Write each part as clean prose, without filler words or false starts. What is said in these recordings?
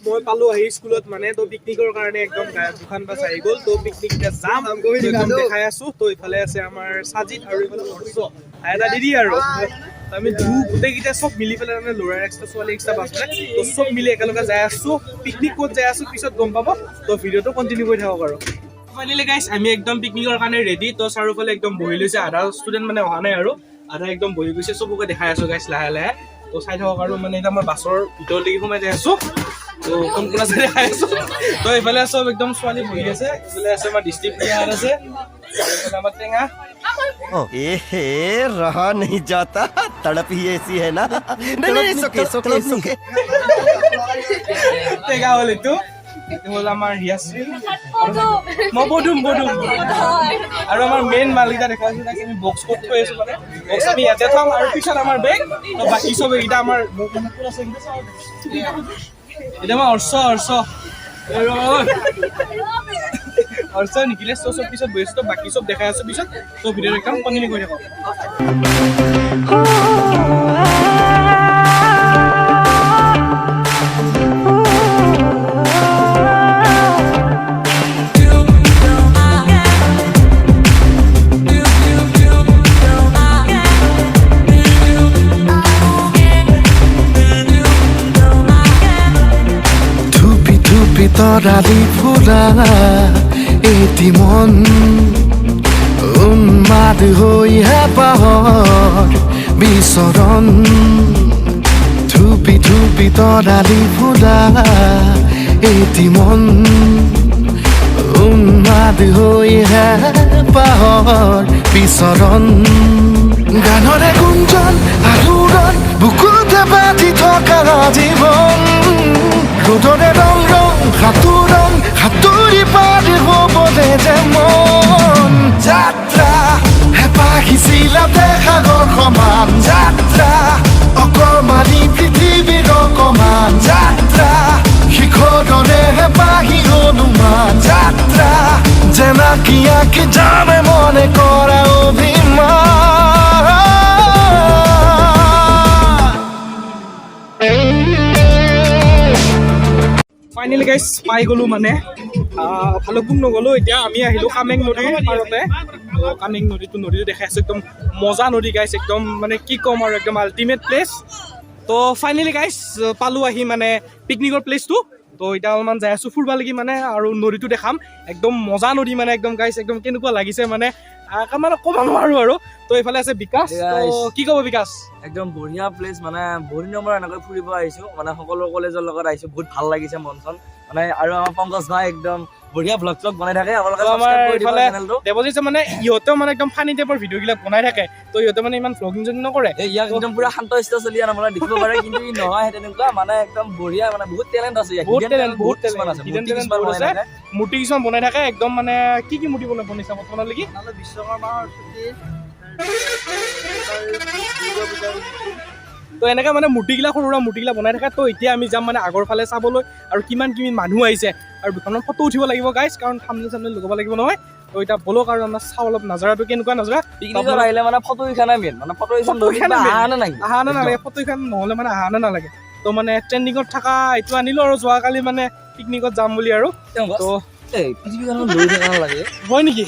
মই পালো আহি স্কুলত মানে তো পিকনিকৰ কাৰণে একদম দুখান বাছ আহি গ'ল তো পিকনিক যাম একদম দেখাই আছো তো ইফালে আছে আমাৰ সাজিদ আৰু ইফালে হৰ্ষ এটা দিদি আৰু আমি গোটেইকেইটা চব মিলি পেলাই মানে ল'ৰাৰ এক্সট্ৰা ছোৱালী এক্সট্ৰা বাছ মানে তো চব মিলি একেলগে যাই আছো পিকনিক ক'ত যাই আছো পিছত গম পাব তো ভিডিঅ'টো কণ্টিনিউ কৰি থাকক আৰু ফাইনেলি গাইছ আমি একদম পিকনিকৰ কাৰণে ৰেডি তো চাৰিওফালে একদম বহি লৈছে আধা ষ্টুডেণ্ট মানে অহা নাই আৰু আধা একদম বহি গৈছে চবকে দেখাই আছো গাইছ লাহে লাহে তো চাই থাকক আৰু মানে এতিয়া মই বাছৰ ভিতৰলৈকে সোমাই যাই আছো তো কোন কোন আছে দেখাই আছো তো এইফালে চব একদম ছোৱালী বহি আছে এইফালে আছে আমাৰ ডিষ্ট্ৰিক্ট প্লেয়াৰ আছে এইফালে আমাৰ টেঙা ए रहा नहीं जाता तड़प ही ऐसी है ना नहीं सोके টেঙা হ'ল এইটো হ'ল আমাৰ হিয়াশ্ৰী মই বডুম আৰু আমাৰ মেইন মালিকা দেখাইছো তাকে আমি বক্স ক'ত থৈ আছো মানে বক্স আমি ইয়াতে থম আৰু পিছত আমাৰ বেগ তো বাকী চব এইকেইটা আমাৰ এটা আমাৰ অৰ্চ নিখিলেশ চব পিছত বহি আছো বাকী চব দেখাই আছো পিছত তো ভিডিঅ'টো একদম কণ্টিনিউ কৰি থাকক তৰালি ফুৰা এটি মন উন্মাদ হৈ হেঁপাহৰ বিচৰণ থুপি থুপি তৰালি ফুৰা এটি মন উন্মাদ হৈ হেঁপাহৰ বিচৰণ গানৰে গুঞ্জন আলোড়ন বুকুতে বাজি থকা জীৱন ৰ'দৰে ৰং সাঁতোৰং সাঁতুৰি পাৰি হ'বলে যে মন যাত্ৰা হেঁপাহিছিলা সাগৰ সমান যাত্ৰা অকমানি পৃথিৱীৰ অকমান যাত্ৰা শিখৰৰে হেঁপাহি অনুমান যাত্ৰা জেনাকি আঁকি যামে মনে কৰা অভিমান ফাইনেলি গাইছ পাই গ'লো মানে ভালুকপুং নগ'লো এতিয়া আমি আহিলো কামেং নদীৰ পাৰতে কামেং নদীটো দেখাই আছো একদম মজা নদী গাইছ একদম মানে কি ক'ম আৰু একদম আল্টিমেট প্লেচ তো ফাইনেলি গাইছ পালো আহি মানে পিকনিকৰ প্লেচটো তো এতিয়া অলপমান যাই আছো ফুৰিব লাগি মানে আৰু নদীটো দেখাম একদম মজা নদী মানে একদম গাইছ একদম কেনেকুৱা লাগিছে মানে মানে ক'ব নোৱাৰো আৰু তো এইফালে আছে বিকাশ কি ক'ব বিকাশ একদম বঢ়িয়া প্লেচ মানে বহুত দিনৰ পৰা এনেকৈ ফুৰিব আহিছো মানে সকলো কলেজৰ লগত আহিছো বহুত ভাল লাগিছে মন চন মানে আৰু আমাৰ পংকজ ভাই একদম বঢ়িয়া ব্লগ চগ বনাই থাকে দেৱজিৎ মানে ইহঁতেও মানে একদম ফানি টাইপৰ ভিডিঅ' বিলাক বনাই থাকে তো ইহঁতে মানে ইমান ভ্লগিং যদি নকৰে ইয়াক একদম পুৰা শান্ত শিষ্ট চলি মানে দেখিব পাৰে কিন্তু ই নহয় তেনেকুৱা মানে একদম বঢ়িয়া মানে বহুত টেলেণ্ট আছে মূৰ্তি কিছুমান বনাই থাকে একদম মানে কি মূৰ্তি বনাইছে বৰ্তমান লাগি বিশ্বকৰ্মা তো এনেকৈ মানে মূৰ্তিগিলা সৰু সুৰা মূৰ্তিগিলা বনাই থাকে তো এতিয়া আমি যাম মানে আগৰ ফালে চাবলৈ আৰু কিমান মানুহ আহিছে আৰু দুখনমান ফটো উঠিব লাগিব গাইছ কাৰণ সামনে লগাব লাগিব নহয় তো এতিয়া বলক আৰু আমাৰ চাওঁ অলপ নাজাৰাটো কেনেকুৱা নাজাৰা পিকনিকত আহিলে মানে ফটো উঠানে মেইন মানে ফটো আহা নালাগে ফটো উঠান নহ'লে মানে আহা নালাগে তো মানে ট্ৰেণ্ডিঙত থকা এইটো আনিলো আৰু যোৱাকালি মানে পিকনিকত যাম বুলি আৰু তো হয় নেকি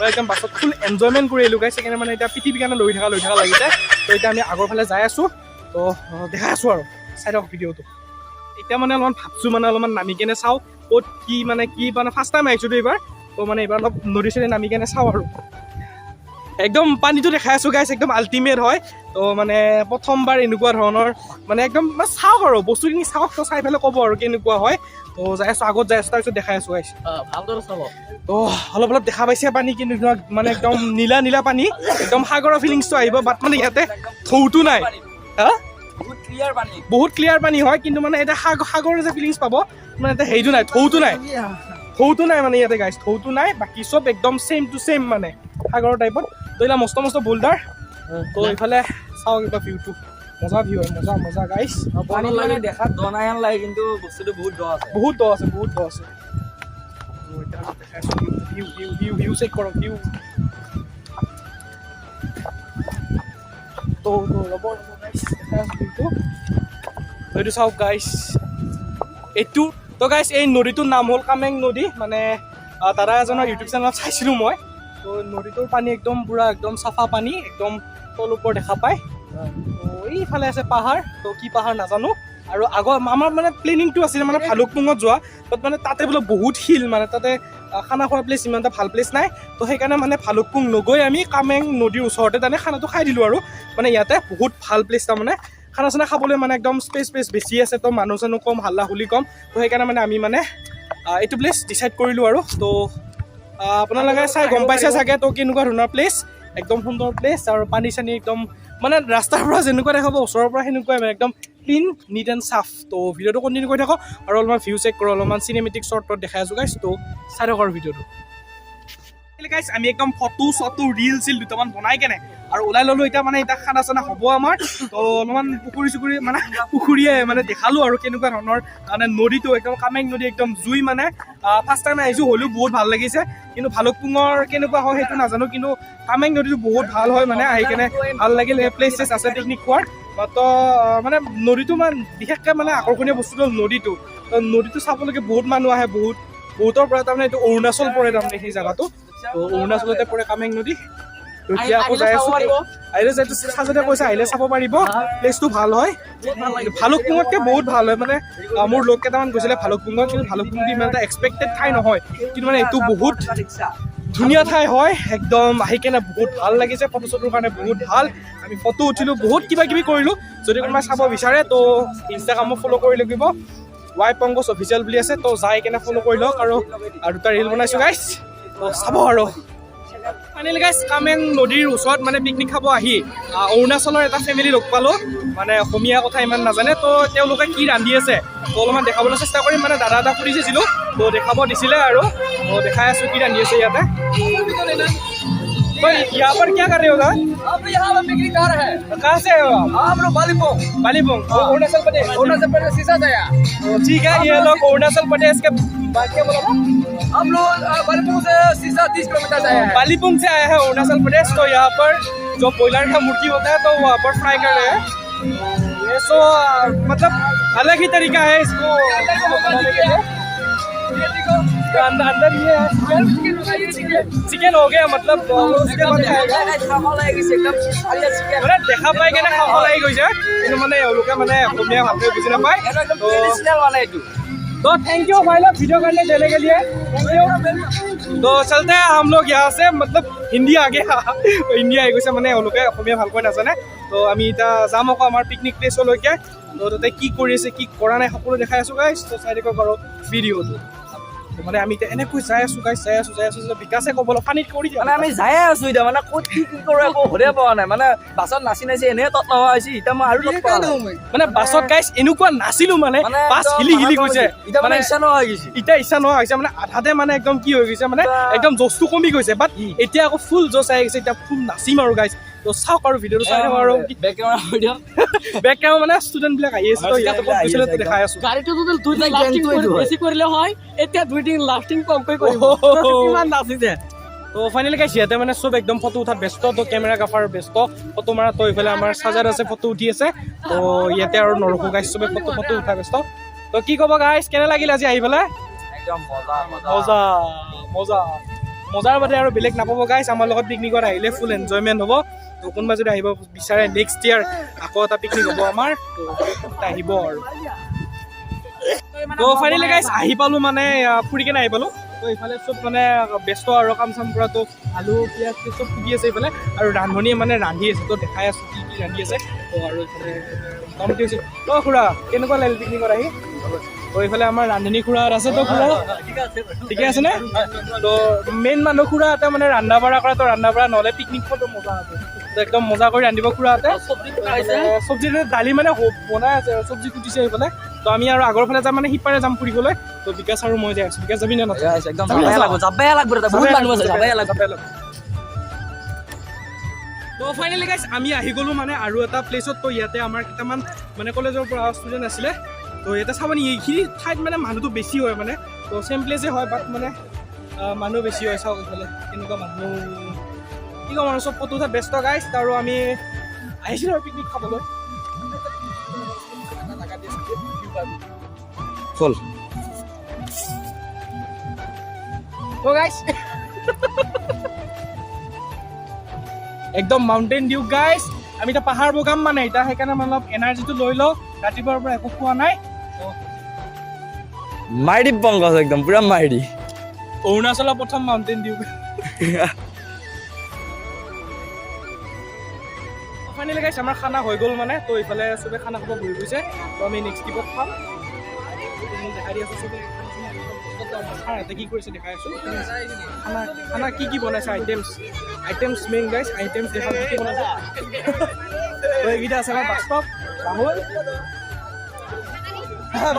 একদম বাছত ফুল এনজয়মেণ্ট কৰি আহিলো গাইছ সেইকাৰণে মানে এতিয়া পৃথিৱীৰ কাৰণে লৈ থকা লাগিছে তো এতিয়া আমি আগৰ ফালে যাই আছো তো দেখাই আছো আৰু চাই থাকক ভিডিঅ'টো এতিয়া মানে অলপমান ভাবছো মানে অলপমান নামি কেনে চাওঁ ক'ত কি মানে ফাৰ্ষ্ট টাইম আহিছোঁ এইবাৰ তো মানে এইবাৰ অলপ নদী চদী নামি কেনে চাওঁ আৰু একদম পানীটো দেখাই আছো গাইছ একদম আল্টিমেট হয় তো মানে প্ৰথমবাৰ এনেকুৱা ধৰণৰ মানে একদম চাওক আৰু বস্তুখিনি চাওক তো চাই পেলাই ক'ব আৰু কেনেকুৱা হয় তো যাই আছো আগত যাই আছো তাৰপিছত দেখাই আছো গাইছ ভালদৰে চাব তো অলপ দেখা পাইছে পানী কিন্তু মানে একদম নীলা পানী একদম সাগৰৰ ফিলিংছটো আহিব বাট মানে ইয়াতে ঢৌটো নাই বহুত ক্লিয়াৰ পানী হয় কিন্তু মানে এতিয়া সাগৰৰ যে ফিলিংছ পাব মানে এতিয়া হেৰিটো নাই ঢৌটো নাই মানে ইয়াতে গাইছ ঢৌটো নাই বাকী চব একদম ছেম টু ছেম মানে সাগৰৰ টাইপত তো এইবিলাক মস্ত বোল্ডাৰ তো এইফালে চাওক এইবাৰ ভিউটো মজা ভিউ হয় মজা গাইছ পানী লাগে দেখাত দ নাই লাগে কিন্তু বস্তুটো বহুত দ আছে ভিউ চেক কৰক ভিউ তো ৰ'ব গাইছ ভিউটো এইটো চাওক গাইছ এইটো তো গাইছ এই নদীটোৰ নাম হ'ল কামেং নদী মানে দাদা এজনৰ ইউটিউব চেনেলত চাইছিলোঁ মই তো নদীটোৰ পানী একদম পূৰা একদম চাফা পানী একদম তল ওপৰ দেখা পায় তো এইফালে আছে পাহাৰ তো কি পাহাৰ নাজানো আৰু আগৰ আমাৰ মানে প্লেনিংটো আছিলে মানে ভালুকপুঙত যোৱা বাট মানে তাতে বোলে বহুত শিল মানে তাতে খানা খোৱা প্লেচ ইমান এটা ভাল প্লেচ নাই তো সেইকাৰণে মানে ভালুকপুং নগৈ আমি কামেং নদীৰ ওচৰতে তাৰমানে খানাটো খাই দিলোঁ আৰু মানে ইয়াতে বহুত ভাল প্লেচ তাৰমানে খানা চানা খাবলৈ মানে একদম স্পেচ বেছি আছে তো মানুহ চানুহ কম হাল্লা হুলি কম তো সেইকাৰণে মানে আমি মানে এইটো প্লেচ ডিচাইড কৰিলোঁ আৰু তো আপোনালোকে চাই গম পাইছে চাগে তো কেনেকুৱা ধৰণৰ প্লেচ একদম সুন্দৰ প্লেচ আৰু পানী চানী একদম মানে ৰাস্তাৰ পৰা যেনেকুৱা দেখাব ওচৰৰ পৰা সেনেকুৱাই মানে একদম ক্লিন নিট এণ্ড চাফ তো ভিডিঅ'টো কণ্টিনিউ কৰি থাকক আৰু অলপমান ভিউ চেক কৰোঁ অলপমান চিনেমেটিক শ্বৰ্টত দেখাই আছোঁ গাইছ তো চাই থাকক আৰু ভিডিঅ'টো গাইছ আমি একদম ফটো চটো ৰিল চিল দুটামান বনাই কেনে আৰু ওলাই ল'লোঁ এতিয়া মানে এতিয়া খানা চানা হ'ব আমাৰ তো অলপমান পুখুৰী চুখুৰী মানে পুখুৰীয়ে মানে দেখালোঁ আৰু কেনেকুৱা ধৰণৰ মানে নদীটো একদম কামেং নদী একদম জুই মানে ফাৰ্ষ্ট টাইম আহিছোঁ হ'লেও বহুত ভাল লাগিছে কিন্তু ভালুকপুঙৰ কেনেকুৱা হয় সেইটো নাজানো কিন্তু কামেং নদীটো বহুত ভাল হয় মানে আহি কেনে ভাল লাগিল প্লেচেছ আছে পিকনিক খোৱাৰ তো মানে নদীটো মানে বিশেষকৈ মানে আকৰ্ষণীয় বস্তুটো হ'ল নদীটো তো নদীটো চাবলৈকে বহুত মানুহ আহে বহুতৰ পৰা তাৰমানে এইটো অৰুণাচল পৰে তাৰমানে সেই জেগাটো তো অৰুণাচলতে পৰে কামেং নদী তো এতিয়া আকৌ যাই আছোঁ আহিলে যিহেতু চাজতে কৈছে আহিলে চাব পাৰিব প্লেচটো ভাল হয় ভালুকপুঙতকৈ বহুত ভাল হয় মানে মোৰ লগ কেইটামান গৈছিলে ভালুকপুঙত কিন্তু ভালুকপুঙটো ইমান এটা এক্সপেক্টেড ঠাই নহয় কিন্তু মানে এইটো বহুত ধুনীয়া ঠাই হয় একদম আহি কেনে বহুত ভাল লাগিছে ফটো চটোৰ কাৰণে বহুত ভাল আমি ফটো উঠিলোঁ বহুত কিবা কিবি কৰিলোঁ যদি কোনোবাই চাব বিচাৰে তো ইনষ্টাগ্ৰামত ফ'ল' কৰি লাগিব ৱাই পংকজ অফিচিয়েল বুলি আছে তো যাই কেনে ফ'ল' কৰি লওক আৰু দুটা ৰিল বনাইছোঁ গাইছ তো চাব আৰু ফাইনেলি গাইছ কামেং নদীৰ ওচৰত মানে পিকনিক খাব আহি অৰুণাচলৰ এটা ফেমিলি লগ পালোঁ মানে অসমীয়া কথা ইমান নাজানে তো তেওঁলোকে কি ৰান্ধি আছে তো অলপমান দেখাবলৈ চেষ্টা কৰিম মানে দাদা এটা সুধিছিলোঁ তো দেখাব দিছিলে আৰু তো দেখাই আছোঁ কি ৰান্ধি আছে ইয়াতে यहाँ पर क्या कर रहे हो अब यहाँ पर पिकनिक कर रहे हैं कहाँ से हो आप हम लोग बालीपोंग बालीपुंग अरुणाचल प्रदेश शीशा जाया तो ठीक है ये लोग अरुणाचल प्रदेश के क्या बोला हम लोग बालीपोंग से शीशा 30 किलोमीटर जाया है बालीपुंग से आया है अरुणाचल प्रदेश तो यहाँ पर जो ब्रॉयलर का मुर्गी होता है तो वहाँ पर फ्राई कर रहे हैं ये सो मतलब अलग ही तरीका है इसको बनाने के लिए अंदर ये चिकन हो गया मतलब उसके बाद खाएगा মানে দেখা পাই কেনে খাব লাগি গৈছে কিন্তু মানে এওঁলোকে মানে অসমীয়া ভালকৈ বুজি নাপায় तो थैंक यू भाई लोग वीडियो करने देने के लिए तो चलते हैं हम लोग यहाँ से मतलब हिंदी आ गया हिंदी आइ গৈছে মানে এওঁলোকে অসমীয়া ভালকৈ নাজানে তো আমি এতিয়া যাম আকৌ আমাৰ পিকনিক প্লেচলৈকে তো তাতে কি কৰি আছে কি কৰা নাই সকলো দেখাই আছোঁ গাইছ তো চাই দিব পাৰোঁ ভিডিঅ'টো মানে আমি এতিয়া এনেকৈ যাই আছোঁ গাইছ যাই আছোঁ বিকাশে ক'বলৈ পানীত কৰি দিয়া মানে আমি যাই আছোঁ এতিয়া মানে ক'ত কি কৰোঁ একো ধৰিব পৰা নাই মানে বাছত নাচি এনেই তত নোহোৱা হৈছে এতিয়া মই আৰু মানে বাছত গাইছ এনেকুৱা নাছিলোঁ মানে বাছ হিলি গৈছে মানে ইচ্ছা নোহোৱা হৈ গৈছে এতিয়া ইচ্ছা নোহোৱা হৈছে মানে আধাতে মানে একদম কি হৈ গৈছে মানে একদম জচটো কমি গৈছে বাট এতিয়া আকৌ ফুল জচ আহি গৈছে এতিয়া ফুল নাচিম আৰু গাইছ তো চাওক আৰু ভিডিঅ'টো চাই থাকক আৰু বেকগ্ৰাউণ্ড মানে ষ্টুডেণ্টবিলাক আহি আছে তো ইয়াতে ক'ত গৈছিলে তো দেখাই আছোঁ গাড়ীটো যদি 2 দিন লাষ্টিং বেছি কৰিলে হয় এতিয়া 2 দিন লাষ্টিং কমকৈ কৰিব কিমান নাচিছে তো ফাইনেলি গাইছ ইয়াতে মানে চব একদম ফটো উঠাত ব্যস্ত তো কেমেৰাগ্ৰাফাৰ ব্যস্ত ফটো মাৰা তো এইফালে আমাৰ চাৰ্জাৰ আছে ফটো উঠি আছে তো ইয়াতে আৰু নৰখো গাইছ চবে ফটো উঠা ব্যস্ত তো কি ক'ব গাইছ কেনে লাগিল আজি আহি পেলাই একদম মজাৰ বাদে আৰু বেলেগ নাপাব গাইছ আমাৰ লগত পিকনিকত আহিলে ফুল এনজয়মেণ্ট হ'ব তো কোনোবা যদি আহিব বিচাৰে নেক্সট ইয়াৰ আকৌ এটা পিকনিক হ'ব আমাৰ তো আহিব আৰু তো ফাইনেলি গাইছ আহি পালোঁ মানে ফুৰি কেনে আহি পালোঁ তো এইফালে চব মানে ব্যস্ত আৰু কাম চাম কৰা তো আলু পিঁয়াজ চব ফুটি আছে এইফালে আৰু ৰান্ধনীয়ে মানে ৰান্ধি আছে তো দেখাই আছোঁ কি কি ৰান্ধি আছে তো আৰু এইফালে মোটামুটি হৈছে তো খুৰা কেনেকুৱা লাগিল পিকনিকত আহি তো এইফালে আমাৰ ৰান্ধনী খুৰা আছে তো খুৰা ঠিকে আছে নে তো মেইন মানুহ খুৰাহঁতে মানে ৰন্ধা বঢ়া কৰা তো ৰন্ধা বঢ়া নহ'লে পিকনিক খোৱাটো মজা আছে তো একদম মজা কৰি ৰান্ধিব খুৰাহঁতে চব্জি দালি মানে বনাই আছে চব্জি কুটিছে এইফালে তো আমি আৰু আগৰ ফালে যাম মানে সিপাৰে যাম ফুৰিবলৈ তো বিকাশ আৰু মই যাই আছোঁ বিকাশ যাবি নে নাযায় একদম যাবই লাগব তো ফাইনেলি গাইছ আমি আহি গ'লোঁ মানে আৰু এটা প্লেচত তো ইয়াতে আমাৰ কেইটামান মানে কলেজৰ পৰা ষ্টুডেণ্ট আছিলে তো ইয়াতে চাবনি এইখিনি ঠাইত মানে মানুহটো বেছি হয় মানে তো চেম প্লেচে হয় বাট মানে মানুহ বেছি হয় চাওক এইফালে কেনেকুৱা মানুহ কি ক'ম আৰু চব ফটো উঠাত ব্যস্ত গাইছ আৰু আমি আহিছিলোঁ আৰু পিকনিক খাবলৈ ফুল তো গাইস একদম মাউণ্টেইন ডিউ গাইস আমি এতিয়া পাহাৰ বগাম মানে এতিয়া সেইকাৰণে মানে অলপ এনাৰ্জিটো লৈ লওঁ ৰাতিপুৱাৰ পৰা একো খোৱা নাই মাইৰি পংকজ একদম পুৰা মাইৰি অৰুণাচলৰ প্ৰথম মাউণ্টেইন ডিউ ফাইনেলি গাইছ আমাৰ খানা হৈ গ'ল মানে তো এইফালে চবে খানা খাব বহি গৈছে তো আমি নেক্সট ট্ৰিপত খাম দেখাই দি আছোঁ চবে কি কৰিছে দেখাই আছোঁ খানা কি বনাইছে আইটেমছ মেইন গাইছ আইটেমছ দেখাম কি বনাইছে তো এইকেইটা আছে আমাৰ বাস্তৱ ৰাহুল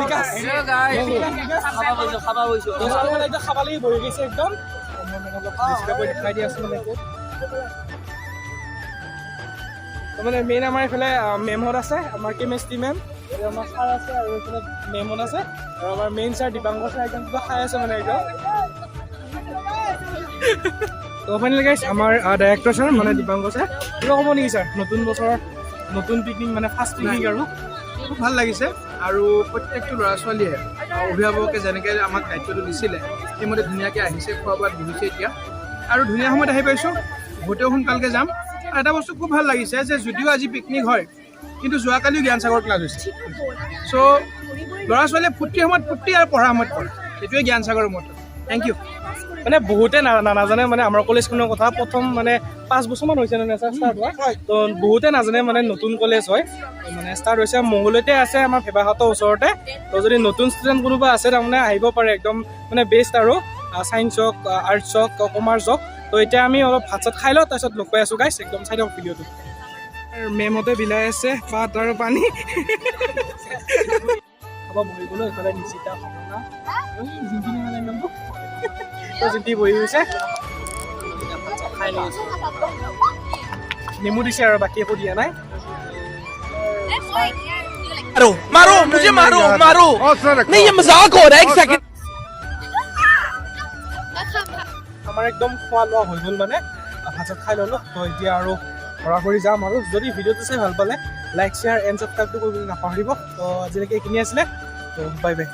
বিকাশ খাবালেই বহি গৈছে একদম দেখাই দি আছোঁ মানে মানে মেইন আমাৰ এইফালে মেমহঁত আছে আমাৰ কেমেষ্ট্ৰি মেম আমাৰ ছাৰ আছে আৰু এইফালে মেমহঁত আছে আৰু আমাৰ মেইন ছাৰ দীপাংকৰ ছাৰ একদম কিবা খাই আছে মানে একদম তো ফাইনেলি গাইছ আমাৰ ডাইৰেক্টৰ ছাৰ মানে দীপাংকৰ ছাৰ কিবা ক'ব নেকি ছাৰ নতুন বছৰৰ নতুন পিকনিক মানে ফাৰ্ষ্ট পিকনিক আৰু খুব ভাল লাগিছে আৰু প্ৰত্যেকটো ল'ৰা ছোৱালীয়ে অভিভাৱকে যেনেকৈ আমাক দায়িত্বটো দিছিলে সেইমতে ধুনীয়াকৈ আহিছে খোৱা বোৱাত বহিছে এতিয়া আৰু ধুনীয়া সময়ত আহি পাইছোঁ ভোটেও সোনকালকৈ যাম আৰু এটা বস্তু খুব ভাল লাগিছে যে যদিও আজি পিকনিক হয় কিন্তু যোৱাকালিও জ্ঞানসাগৰ ক্লাছ হৈছে চ' ল'ৰা ছোৱালীয়ে ফূৰ্তি সময়ত ফূৰ্তি আৰু পঢ়া সময়ত পঢ়ে সেইটোৱে জ্ঞানসাগৰৰ মত থেংক ইউ মানে বহুতে নাজানে মানে আমাৰ কলেজখনৰ কথা প্ৰথম মানে 5 বছৰমান হৈছে মানে ষ্টাৰ্ট হোৱা তো বহুতে নাজানে মানে নতুন কলেজ হয় মানে ষ্টাৰ্ট হৈছে মংগলতে আছে আমাৰ ভেবাঘাটৰ ওচৰতে তো যদি নতুন ষ্টুডেণ্ট কোনোবা আছে তাৰমানে আহিব পাৰে একদম মানে বেষ্ট আৰু ছায়েন্স হওক আৰ্টছ হওক কমাৰ্চ হওক তো এতিয়া আমি অলপ ভাত চাত খাই লওঁ তাৰপিছত লগ পাই আছোঁ গাইছ একদম চাই দিয়ক ভিডিঅ'টো মেমহঁতে বিলাই আছে ভাত আৰু পানী খাব বহিবলৈ এইফালে নিচিতা সপনা যোনখিনি মানে মেমবোৰ জিন্তি বহি গৈছে খাই লৈ আছোঁ নেমু দিছে আৰু বাকী একো দিয়া নাই मारो मुझे मारो मारो नहीं ये मजाक हो रहा है एक सेकंड আমাৰ একদম খোৱা লোৱা হৈ গ'ল মানে ভাত চাত খাই ল'লোঁ তো এতিয়া আৰু ঘৰা কৰি যাম আৰু যদি ভিডিঅ'টো চাই ভাল পালে লাইক শ্বেয়াৰ এণ্ড ছাবস্ক্ৰাইবটো কৰিবলৈ নাপাহৰিব তো আজিলৈকে এইখিনি আছিলে তো বাই বাই